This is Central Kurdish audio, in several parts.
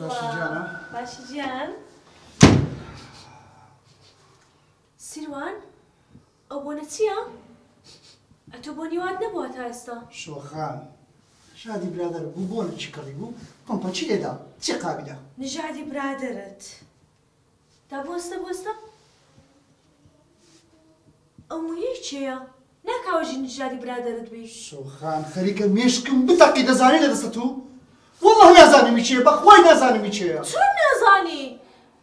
باشی جانە باشی گیان سیروان ئەو بۆنە چییە؟ ئەتۆ بۆنی وات نەبووە تا ئێستا شۆخان شادی برادر بوو بۆنە چی کڕی بوو پمپە چی لێدا چی قابیدا نژادی برادرت تا بۆستە ئەو مویەی چێە؟ ناکاوەژی نژادی برادرت بی شۆخان خەریکە مێشکم بتەقی دەزانی لە دەستە تو والله نازانمی چییە بەخوای نازانمی چییە چۆن نازانی؟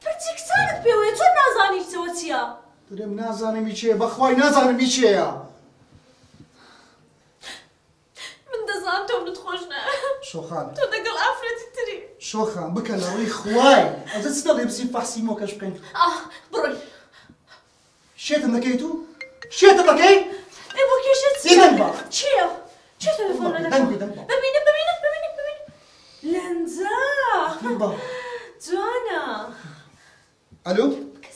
پرچی کچانت پێوەیە چۆن نازانی چەوە چییە؟ دەرێم نازانمی چییە بەخوای نازانمی چییە من دەزانم تۆ منت خۆش نایە شۆخان تۆ دەگەڵ ئافرەتی تری شۆخان بکە لە ڕووی خوای ئەوزە چ دەڵێ بچین فەحسی مۆکەش بکەین بڕۆی شێتم دەکەی تو شێتم دەکەی ئەی بۆ کێشت چیدەن بە چییە؟ چی تەلەفۆنە دەکەم؟ ببینم لەنجە جوانە ئەلو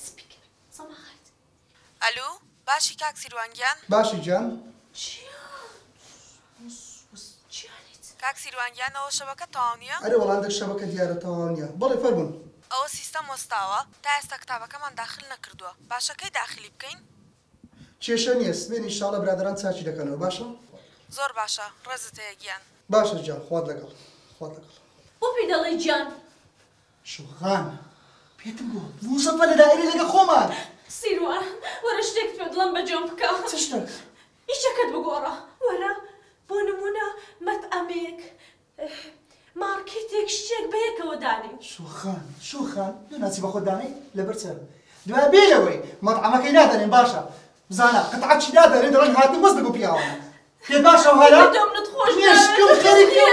سپیکەر سەماحەت ئەلو باشی کاک سیروانگیان باشی جان چیانیت؟ کاک سیروانگیان ئەوە شەبەکە تەواو نییە؟ ئەرێ وەڵاندەك شەبەکە دیارە تەواو نییە بەڵێ فەرموون ئەوە سیستەم وەستاوە تا ئێستا کتابەکەمان داخل نەکردووە باشەکەی داخلی بکەین؟ کێشە نییە سبێن ئینشاڵە برادران چاچی دەکەنەوە باشە زۆر باشە ڕێزت هەیە گیان باشە جان خوات لەگەڵ خوات لەگەڵ بۆ پێی دەڵێ گیان شوخان پێتم گوت موزەفە لە دایرەی لەگە خۆمان سیروان وەرە شتێکت پێ دڵم بەجێم بکە چ شتێک ئیشەکەت بگۆڕە وەرە بۆ نمونە مەتئەمێک مارکێتێک شتێک بەیەکەوە دانین شوخان ناچی بە خۆت دانەی لەبەر چێ دوای بێلەوەی مەطعەمەکەی نادەنێن باشە بزانە قەتعەت چی دادەنێن دەڵێن هاتن وەز دەبوو پیاوانە پێت باشە هەرا دەمنت خۆش مێشکم خەریکە